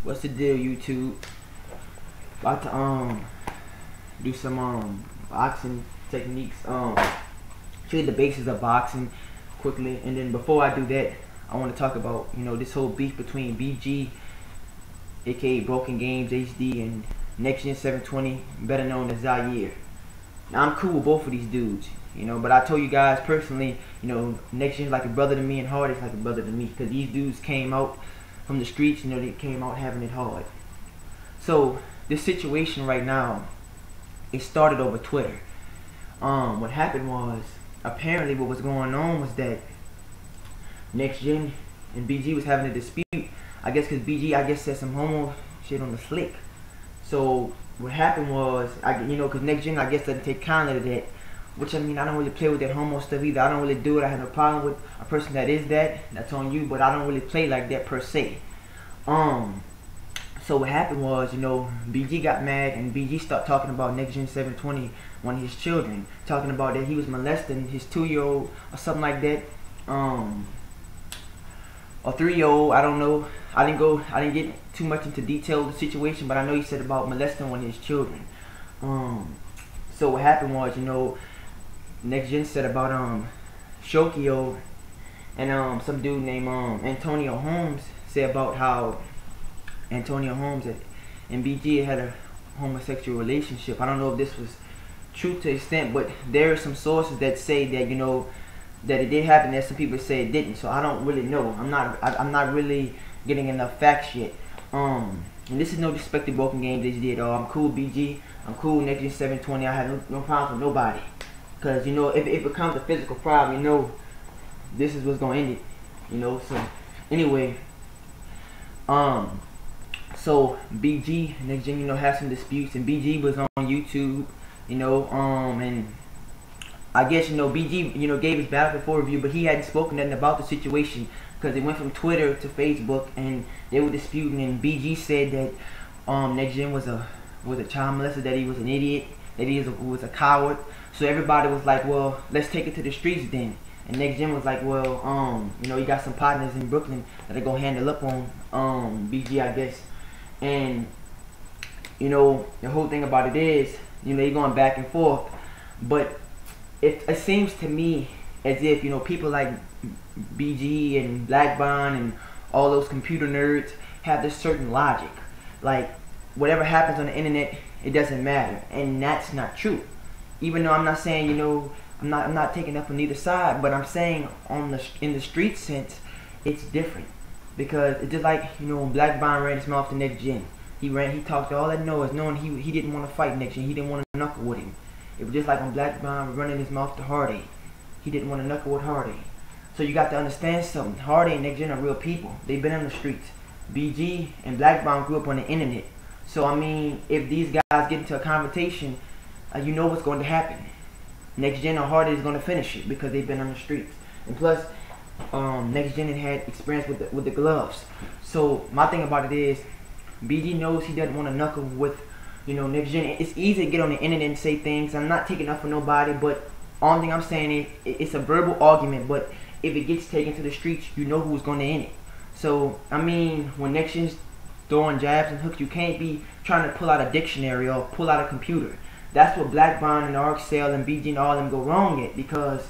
What's the deal, YouTube? About to do some boxing techniques. Show you the basics of boxing quickly, and then before I do that, I want to talk about this whole beef between BG, aka Broken Games HD, and nextgen 720, better known as Zaire. Now I'm cool with both of these dudes, but I told you guys personally, nextgen's like a brother to me, and Hardy's like a brother to me, because these dudes came out from the streets, they came out having it hard. So this situation right now, it started over Twitter. What happened was, apparently what was going on was that nextgen and BG was having a dispute. I guess because BG said some homo shit on the slick. So what happened was, because nextgen doesn't take kindly to that. Which I don't really play with that homo stuff either. I don't really do it. I have no problem with a person that is that. That's on you. But I don't really play like that per se. So what happened was, BG got mad and BG started talking about nextgen 720, one of his children, talking about that he was molesting his 2-year-old or something like that, or 3-year-old. I don't know. I didn't get too much into detail of the situation, but I know he said about molesting one of his children. So what happened was, nextgen said about Shokio, and some dude named Antonio Holmes said about how Antonio Holmes and BG had a homosexual relationship. I don't know if this was true to extent, but there are some sources that say that that it did happen. There's some people say it didn't, so I don't really know. I'm not really getting enough facts yet. And this is no disrespect to Broken Games HD at all. I'm cool BG, I'm cool nextgen 720. I have no problem with nobody, because if it becomes a physical problem, this is what's gonna end it. So anyway, so BG and nextgen had some disputes, and BG was on YouTube, and I guess BG gave his battle before review, but he hadn't spoken nothing about the situation, because it went from Twitter to Facebook and they were disputing, and BG said that nextgen was a child molester, that he was an idiot, that he was a coward. So everybody was like, well, let's take it to the streets then. And nextgen was like, well, you got some partners in Brooklyn that are gonna handle up on BG, I guess. And the whole thing about it is, you're going back and forth, but it seems to me as if people like BG and Black Bond and all those computer nerds have this certain logic, like whatever happens on the internet, it doesn't matter, and that's not true. Even though I'm not saying I'm not taking up on either side, but I'm saying in the street sense, it's different. Because it's just like, when Black Bond ran his mouth to nextgen. He talked all that noise, knowing he didn't want to fight nextgen. He didn't want to knuckle with him. It was just like when Black Bond was running his mouth to Hardy. He didn't want to knuckle with Hardy. So you got to understand something. Hardy and nextgen are real people. They've been on the streets. BG and Black Bond grew up on the internet. So if these guys get into a confrontation, you know what's going to happen. Nextgen or Hardy is going to finish it, because they've been on the streets. And plus, nextgen had experience with the gloves. So my thing about it is, BG knows he doesn't want to knuckle with nextgen. It's easy to get on the internet and say things. I'm not taking up for nobody, but only thing I'm saying is it's a verbal argument, but if it gets taken to the streets, you know who's going to end it. So when nextgen's throwing jabs and hooks, you can't be trying to pull out a dictionary or pull out a computer. That's what Black Bond and Arcel and BG and all them go wrong at, because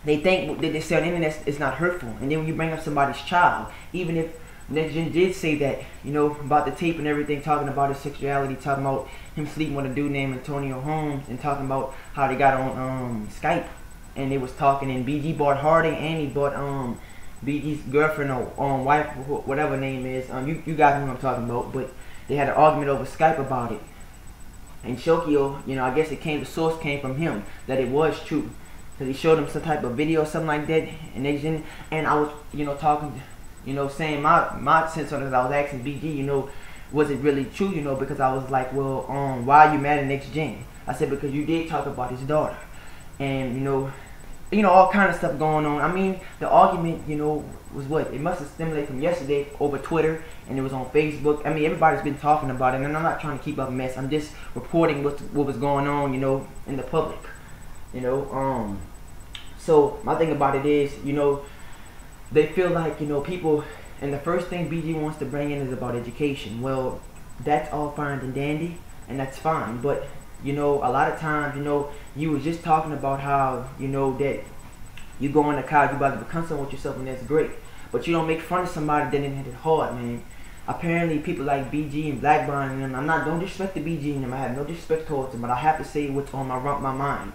they think that they say on the internet is not hurtful. And then when you bring up somebody's child, even if nextgen did say that, about the tape and everything, talking about his sexuality, talking about him sleeping with a dude named Antonio Holmes, and talking about how they got on Skype, and they was talking, and BG bought Hardy, and he bought BG's girlfriend or wife, whatever her name is. You guys know what I'm talking about. But they had an argument over Skype about it. And Shokio, I guess the source came from him, that it was true. Because he showed him some type of video or something like that, and I was, talking, saying my sense on it. I was asking BG, was it really true, because I was like, well, why are you mad at nextgen? I said, because you did talk about his daughter. And, all kind of stuff going on. The argument, was what? It must have stimulated from yesterday over Twitter, and it was on Facebook. Everybody's been talking about it, and I'm not trying to keep up a mess. I'm just reporting what was going on, in the public. So my thing about it is, they feel like, people And the first thing BG wants to bring in is about education. Well, that's all fine and dandy, and that's fine. But you know, a lot of times, you know, you was just talking about how, you know, that you go in the college, you about to become someone with yourself, and that's great. But you don't make fun of somebody that didn't hit it hard, man. Apparently, people like BG and Blackburn, and don't disrespect the BG and them. I have no disrespect towards them, but I have to say what's on my mind.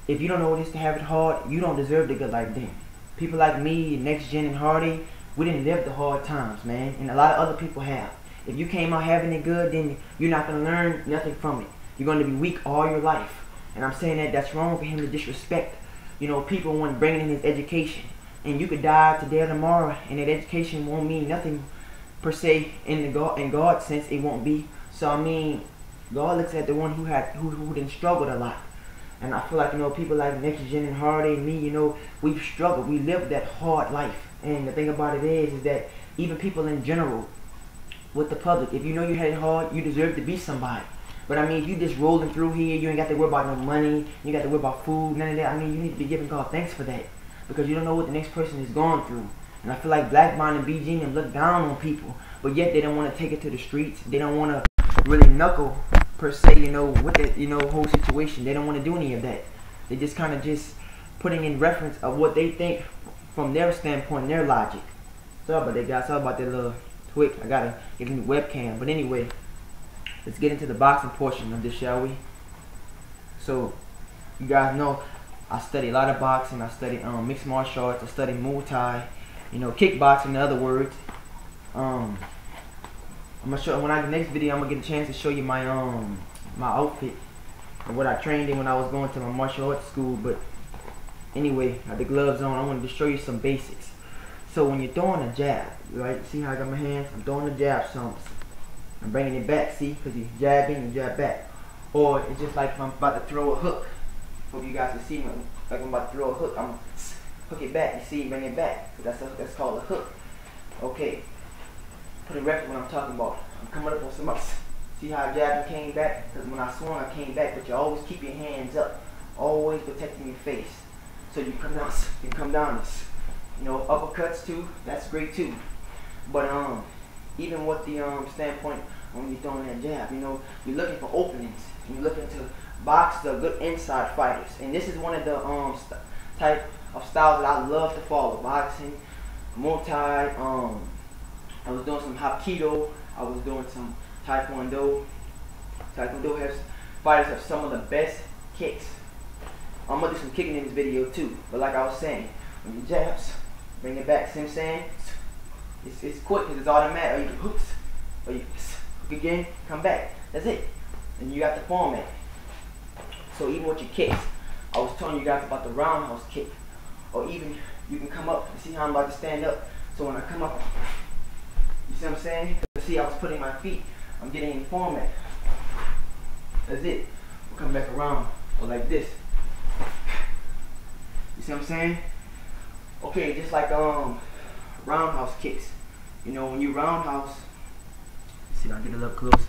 If you don't know what it is to have it hard, you don't deserve to get like them. People like me, nextgen and Hardy, we didn't live the hard times, man, and a lot of other people have. If you came out having it good, then you're not gonna learn nothing from it. You're gonna be weak all your life, and I'm saying that that's wrong for him to disrespect, you know, people when bringing in his education. And you could die today or tomorrow, and that education won't mean nothing per se in God's sense. It won't be. So I mean, God looks at the one who didn't struggled a lot. And I feel like, you know, people like nextgen and Hardy and me, you know, we've struggled. We lived that hard life. And the thing about it is that even people in general, with the public, if you know you had it hard, you deserve to be somebody. But I mean, if you just rolling through here, you ain't got to worry about no money, you got to worry about food, none of that. I mean, you need to be giving God thanks for that, because you don't know what the next person is going through. And I feel like Blackburn and BG and them look down on people, but yet they don't want to take it to the streets. They don't want to really knuckle per se, you know, with that, you know, whole situation. They don't want to do any of that. They just kind of just putting in reference of what they think from their standpoint, their logic. Sorry about that, guys. Sorry about that little twitch. I gotta get a new webcam. But anyway, let's get into the boxing portion of this, shall we? So, you guys know I study a lot of boxing. I study mixed martial arts. I study Muay Thai, you know, kickboxing in other words. I'm gonna show when the next video I'm gonna get a chance to show you my my outfit and what I trained in when I was going to my martial arts school. But anyway, I had the gloves on. I wanted to show you some basics. So when you're throwing a jab, right? See how I got my hands? I'm throwing a jab, so I'm bringing it back. See, because you're jabbing and jab back. Or it's just like if I'm about to throw a hook. Hope you guys can see me. Like I'm about to throw a hook, I'm hook it back. You see, bring it back. So that's called a hook. Okay. For the record, what I'm talking about, I'm coming up on some ups. See how I jabbed and came back? Because when I swung, I came back. But you always keep your hands up, always protecting your face. So you come down this. You know, uppercuts too. That's great too. But even with the standpoint when you're throwing that jab, you know, you're looking for openings. And you're looking to box the good inside fighters. And this is one of the type of styles that I love to follow. Boxing, Muay Thai. I was doing some Hapkido. I was doing some Taekwondo. Taekwondo has fighters have some of the best kicks. I'm gonna do some kicking in this video too. But like I was saying, when you jabs, bring it back. See what I'm saying? It's quick because it's automatic. Or you can hooks, or you hook again, come back. That's it. And you got the format. So even with your kicks, I was telling you guys about the roundhouse kick. Or even you can come up. See how I'm about to stand up. So when I come up, you see what I'm saying? See, I was putting my feet. I'm getting in format. That's it. We'll come back around or like this. You see what I'm saying? Okay, just like roundhouse kicks. You know, when you roundhouse, see if I get a little close.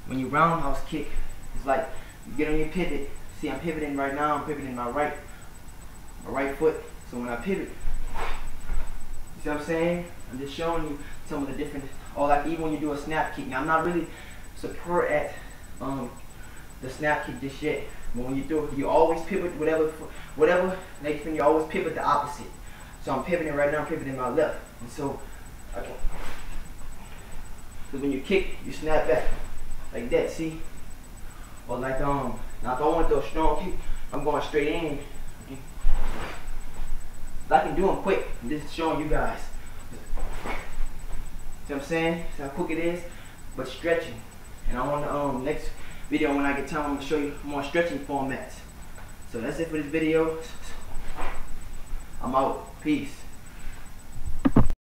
When you roundhouse kick, it's like you get on your pivot. See, I'm pivoting right now. I'm pivoting my right foot. So when I pivot, you see what I'm saying? I'm just showing you some of the different, or like even when you do a snap kick. Now I'm not really super at the snap kick just yet. But when you do it, you always pivot whatever next thing, you always pivot the opposite. So I'm pivoting right now. I'm pivoting my left, and so okay. So when you kick, you snap back like that. See, or like now if I want to do a strong kick, I'm going straight in. Okay. I can do them quick. I'm just showing you guys. See what I'm saying? See how quick it is, but stretching. And I want the next video when I get time, I'm gonna show you more stretching formats. So that's it for this video. I'm out. Peace.